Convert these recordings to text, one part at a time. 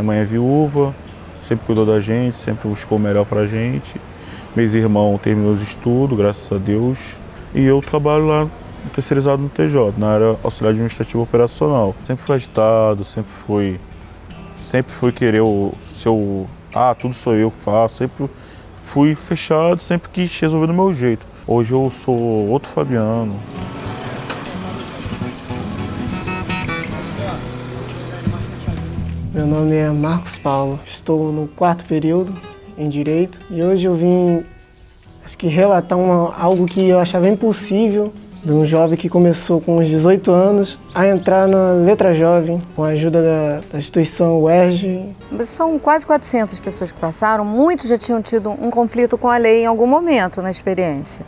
Minha mãe é viúva, sempre cuidou da gente, sempre buscou o melhor pra gente. Meus irmãos terminou os estudos, graças a Deus. E eu trabalho lá terceirizado no TJ, na área auxiliar administrativa operacional. Sempre fui agitado, sempre fui querer tudo sou eu que faço. Sempre fui fechado, sempre quis resolver do meu jeito. Hoje eu sou outro Fabiano. Meu nome é Marcos Paulo, estou no 4º período em Direito e hoje eu vim, relatar algo que eu achava impossível, de um jovem que começou com uns 18 anos a entrar na Letra Jovem com a ajuda da instituição UERJ. São quase 400 pessoas que passaram, muitos já tinham tido um conflito com a lei em algum momento na experiência.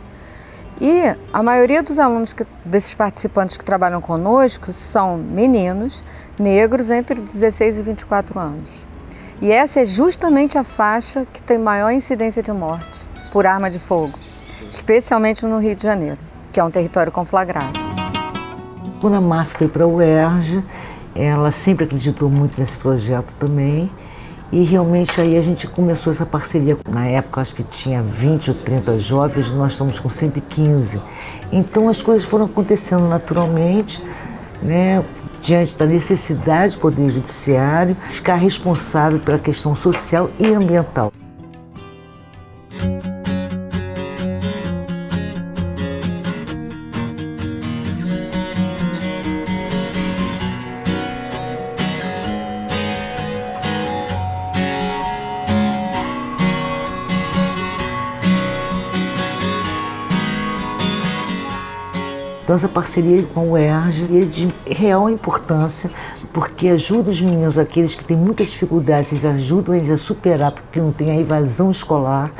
E a maioria dos alunos desses participantes que trabalham conosco são meninos negros entre 16 e 24 anos. E essa é justamente a faixa que tem maior incidência de morte por arma de fogo, especialmente no Rio de Janeiro, que é um território conflagrado. Quando a Márcia foi para a UERJ, ela sempre acreditou muito nesse projeto também. E realmente aí a gente começou essa parceria. Na época acho que tinha 20 ou 30 jovens, nós estamos com 115. Então as coisas foram acontecendo naturalmente, né, diante da necessidade do Poder Judiciário de ficar responsável pela questão social e ambiental. Então essa parceria com a UERJ é de real importância, porque ajuda os meninos, aqueles que têm muitas dificuldades, eles ajudam eles a superar, porque não tem a evasão escolar,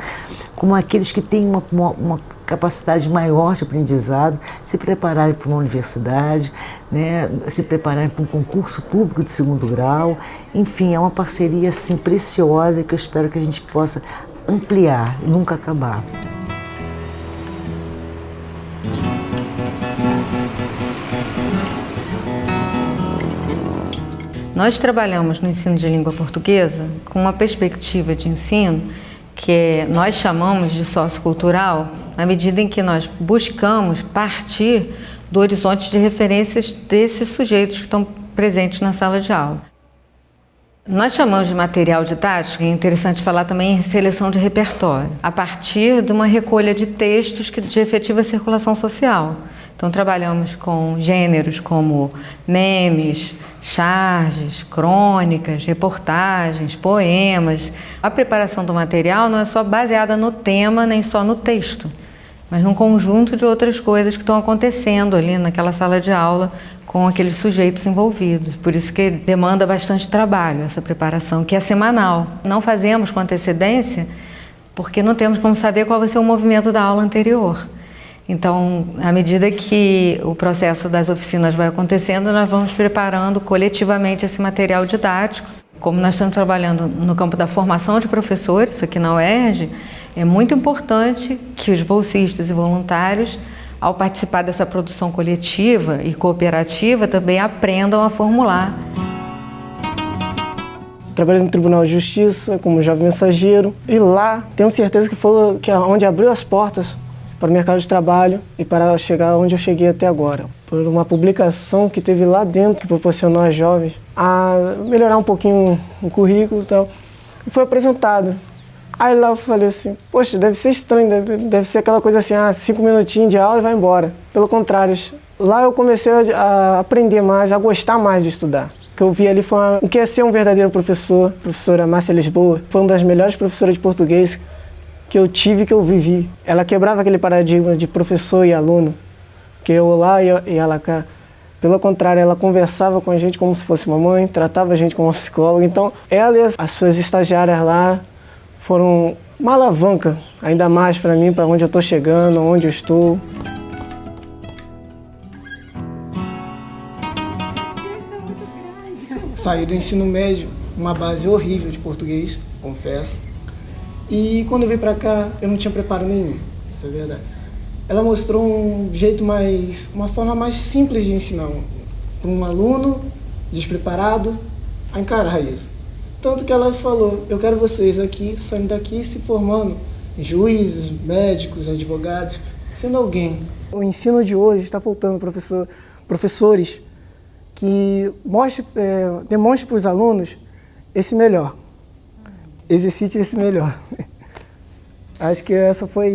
como aqueles que têm uma capacidade maior de aprendizado, se prepararem para uma universidade, né, se prepararem para um concurso público de 2º grau. Enfim, é uma parceria assim, preciosa que eu espero que a gente possa ampliar e nunca acabar. Nós trabalhamos no ensino de língua portuguesa com uma perspectiva de ensino que nós chamamos de sociocultural, na medida em que nós buscamos partir do horizonte de referências desses sujeitos que estão presentes na sala de aula. Nós chamamos de material didático, é interessante falar também em seleção de repertório, a partir de uma recolha de textos de efetiva circulação social. Então trabalhamos com gêneros como memes, charges, crônicas, reportagens, poemas. A preparação do material não é só baseada no tema, nem só no texto, mas num conjunto de outras coisas que estão acontecendo ali naquela sala de aula com aqueles sujeitos envolvidos. Por isso que demanda bastante trabalho essa preparação, que é semanal. Não fazemos com antecedência porque não temos como saber qual vai ser o movimento da aula anterior. Então, à medida que o processo das oficinas vai acontecendo, nós vamos preparando coletivamente esse material didático. Como nós estamos trabalhando no campo da formação de professores aqui na UERJ, é muito importante que os bolsistas e voluntários, ao participar dessa produção coletiva e cooperativa, também aprendam a formular. Trabalhei no Tribunal de Justiça como jovem mensageiro e lá tenho certeza que foi onde abriu as portas para o mercado de trabalho e para chegar onde eu cheguei até agora. Por uma publicação que teve lá dentro, que proporcionou aos jovens a melhorar um pouquinho o currículo e tal. E foi apresentado. Aí lá eu falei assim, poxa, deve ser estranho, deve ser aquela coisa assim, 5 minutinhos de aula e vai embora. Pelo contrário, lá eu comecei a aprender mais, a gostar mais de estudar. O que eu vi ali foi o que é ser um verdadeiro professor. A professora Márcia Lisboa foi uma das melhores professoras de português que eu tive, que eu vivi. Ela quebrava aquele paradigma de professor e aluno, que eu lá e ela cá. Pelo contrário, ela conversava com a gente como se fosse uma mãe, tratava a gente como uma psicóloga. Então, ela e as suas estagiárias lá foram uma alavanca, ainda mais para mim, para onde eu estou chegando, onde eu estou. Saí do ensino médio, uma base horrível de português, confesso. E quando eu vim para cá, eu não tinha preparo nenhum, isso é verdade. Ela mostrou uma forma mais simples de ensinar para um aluno despreparado a encarar isso. Tanto que ela falou, eu quero vocês aqui, saindo daqui, se formando juízes, médicos, advogados, sendo alguém. O ensino de hoje está faltando professores que demonstrem para os alunos esse melhor, exercite esse melhor. Acho que essa foi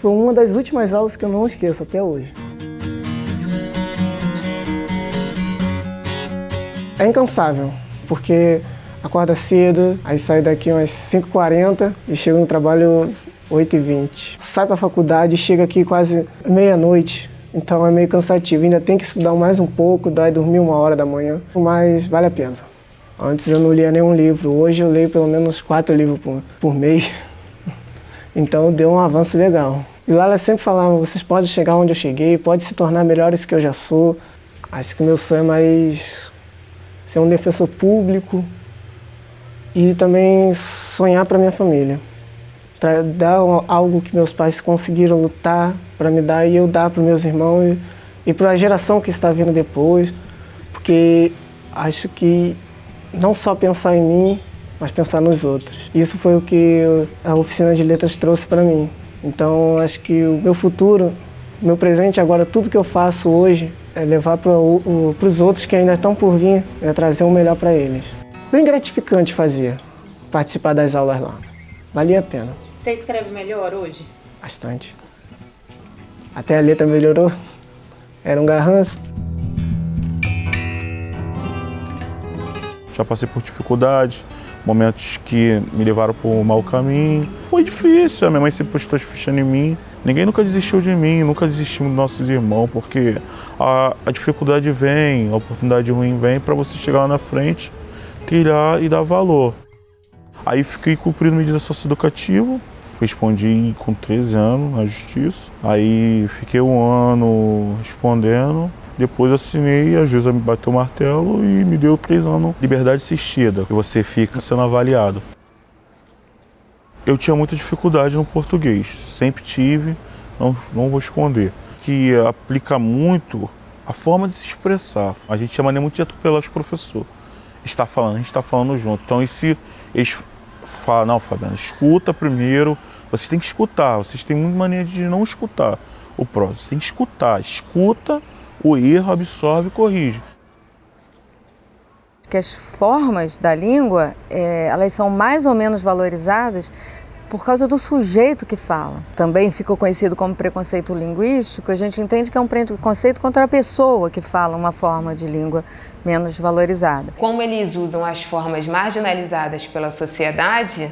uma das últimas aulas que eu não esqueço até hoje. É incansável, porque acorda cedo, aí sai daqui umas 5h40 e chega no trabalho 8h20. Sai para a faculdade e chega aqui quase meia-noite, então é meio cansativo. Ainda tem que estudar mais um pouco, daí dormir 1h da manhã, mas vale a pena. Antes eu não lia nenhum livro, hoje eu leio pelo menos 4 livros por mês, então deu um avanço legal. E lá ela sempre falava, vocês podem chegar onde eu cheguei, podem se tornar melhores que eu já sou. Acho que o meu sonho é mais ser um defensor público e também sonhar para minha família. Para dar algo que meus pais conseguiram lutar para me dar e eu dar para meus irmãos e para a geração que está vindo depois. Porque acho que não só pensar em mim, mas pensar nos outros. Isso foi o que a oficina de letras trouxe para mim. Então acho que o meu futuro, o meu presente agora, tudo que eu faço hoje é levar para os outros que ainda estão por vir, é trazer o melhor para eles. Bem gratificante fazer, participar das aulas lá. Valia a pena. Você escreve melhor hoje? Bastante. Até a letra melhorou. Era um garranço. Já passei por dificuldades, momentos que me levaram para o mau caminho. Foi difícil, a minha mãe sempre postou as fichas em mim. Ninguém nunca desistiu de mim, nunca desistimos dos nossos irmãos, porque a dificuldade vem, a oportunidade ruim vem para você chegar lá na frente, trilhar e dar valor. Aí fiquei cumprindo medida socioeducativa, respondi com 13 anos na justiça. Aí fiquei 1 ano respondendo. Depois assinei, a juíza me bateu o martelo e me deu 3 anos de liberdade assistida, que você fica sendo avaliado. Eu tinha muita dificuldade no português, sempre tive, não vou esconder. Que aplica muito a forma de se expressar. A gente tinha mania muito de atropelar os professores. A gente está falando junto. Então, se eles falam, não, Fabiana, escuta primeiro, vocês têm que escutar, vocês têm muita mania de não escutar o próximo, vocês têm que escutar, escuta o erro, absorve e corrige. Que as formas da língua, elas são mais ou menos valorizadas por causa do sujeito que fala. Também ficou conhecido como preconceito linguístico, a gente entende que é um preconceito contra a pessoa que fala uma forma de língua menos valorizada. Como eles usam as formas marginalizadas pela sociedade,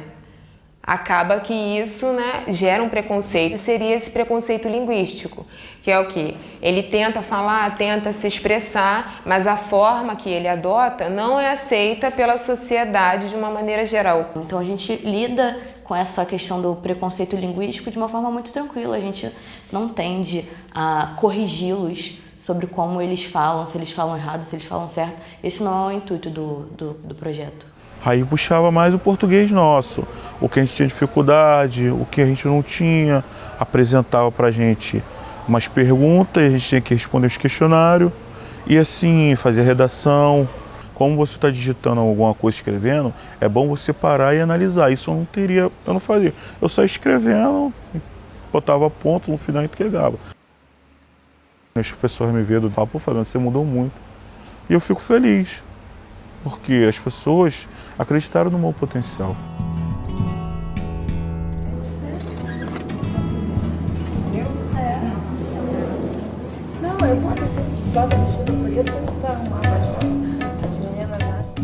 acaba que isso, gera um preconceito. Seria esse preconceito linguístico, que é o quê? Ele tenta falar, tenta se expressar, mas a forma que ele adota não é aceita pela sociedade de uma maneira geral. Então a gente lida com essa questão do preconceito linguístico de uma forma muito tranquila. A gente não tende a corrigi-los sobre como eles falam, se eles falam errado, se eles falam certo. Esse não é o intuito do projeto. Aí puxava mais o português nosso, o que a gente tinha dificuldade, o que a gente não tinha, apresentava pra gente umas perguntas, a gente tinha que responder os questionários e assim, fazer redação. Como você está digitando alguma coisa, escrevendo, é bom você parar e analisar. Isso eu não fazia. Eu só escrevendo, botava ponto, no final entregava. As pessoas me veem e falam, pô, Fabiano, você mudou muito. E eu fico feliz, porque as pessoas acreditaram no meu potencial.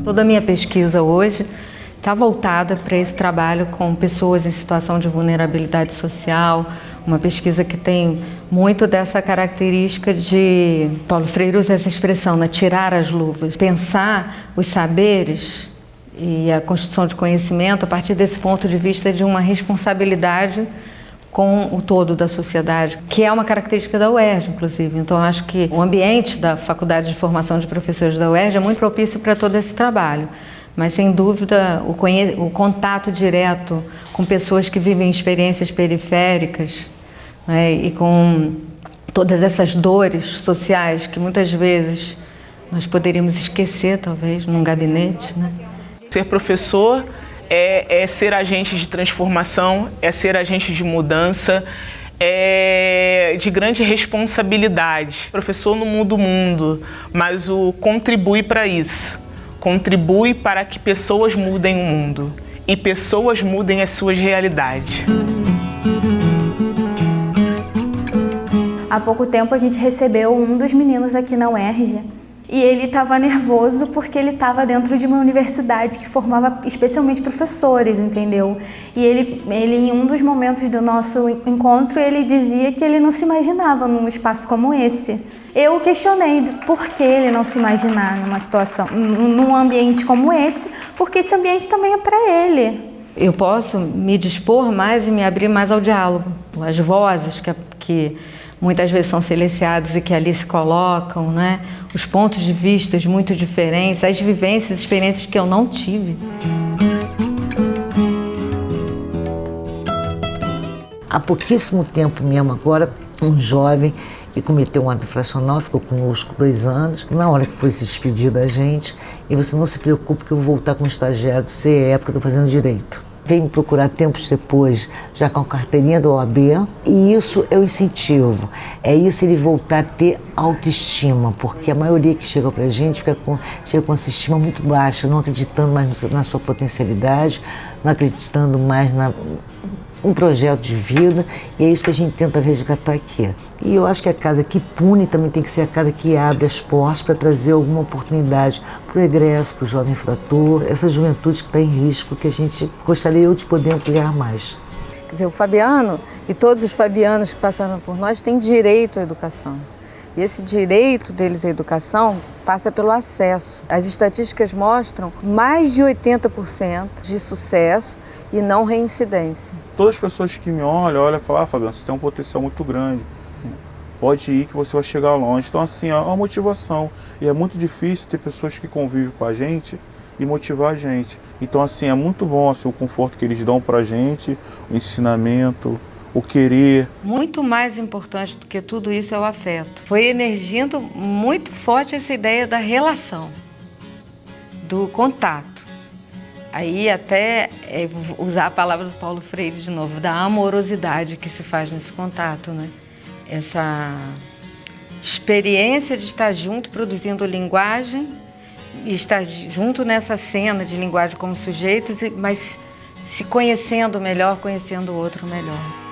Toda a minha pesquisa hoje está voltada para esse trabalho com pessoas em situação de vulnerabilidade social, uma pesquisa que tem muito dessa característica de, Paulo Freire usa essa expressão, tirar as luvas, pensar os saberes e a construção de conhecimento a partir desse ponto de vista de uma responsabilidade com o todo da sociedade, que é uma característica da UERJ, inclusive. Então, acho que o ambiente da Faculdade de Formação de Professores da UERJ é muito propício para todo esse trabalho. Mas, sem dúvida, o contato direto com pessoas que vivem experiências periféricas, né, e com todas essas dores sociais que muitas vezes nós poderíamos esquecer, talvez, num gabinete, né? Ser professor é ser agente de transformação, é ser agente de mudança, é de grande responsabilidade. O professor não muda o mundo, mas contribui para isso. Contribui para que pessoas mudem o mundo e pessoas mudem as suas realidades. Há pouco tempo a gente recebeu um dos meninos aqui na UERJ e ele estava nervoso porque ele estava dentro de uma universidade que formava especialmente professores, entendeu? E ele em um dos momentos do nosso encontro, ele dizia que ele não se imaginava num espaço como esse. Eu questionei por que ele não se imaginar numa situação, num ambiente como esse, porque esse ambiente também é para ele. Eu posso me dispor mais e me abrir mais ao diálogo. As vozes que muitas vezes são silenciadas e que ali se colocam, né? Os pontos de vista muito diferentes, as vivências, experiências que eu não tive. Há pouquíssimo tempo mesmo agora, um jovem que cometeu um ato infracional, ficou conosco 2 anos. Na hora que foi se despedir da gente, e você não se preocupe que eu vou voltar como estagiário do CEE, porque eu estou fazendo direito. Veio me procurar tempos depois, já com a carteirinha da OAB, e isso é o incentivo. É isso, ele voltar a ter autoestima, porque a maioria que chega pra gente chega com essa estima muito baixa, não acreditando mais na sua potencialidade, não acreditando mais um projeto de vida, e é isso que a gente tenta resgatar aqui. E eu acho que a casa que pune também tem que ser a casa que abre as portas para trazer alguma oportunidade para o egresso, para o jovem infrator, essa juventude que está em risco, que a gente gostaria de poder ampliar mais. Quer dizer, o Fabiano e todos os fabianos que passaram por nós têm direito à educação. E esse direito deles à educação passa pelo acesso. As estatísticas mostram mais de 80% de sucesso e não reincidência. Todas as pessoas que me olham e falam, Fabiano, você tem um potencial muito grande, pode ir que você vai chegar longe. Então assim, é uma motivação. E é muito difícil ter pessoas que convivem com a gente e motivar a gente. Então assim, é muito bom assim, o conforto que eles dão pra gente, o ensinamento, o querer. Muito mais importante do que tudo isso é o afeto. Foi emergindo muito forte essa ideia da relação, do contato. Aí até usar a palavra do Paulo Freire de novo, da amorosidade que se faz nesse contato, né? Essa experiência de estar junto produzindo linguagem, e estar junto nessa cena de linguagem como sujeitos, mas se conhecendo melhor, conhecendo o outro melhor.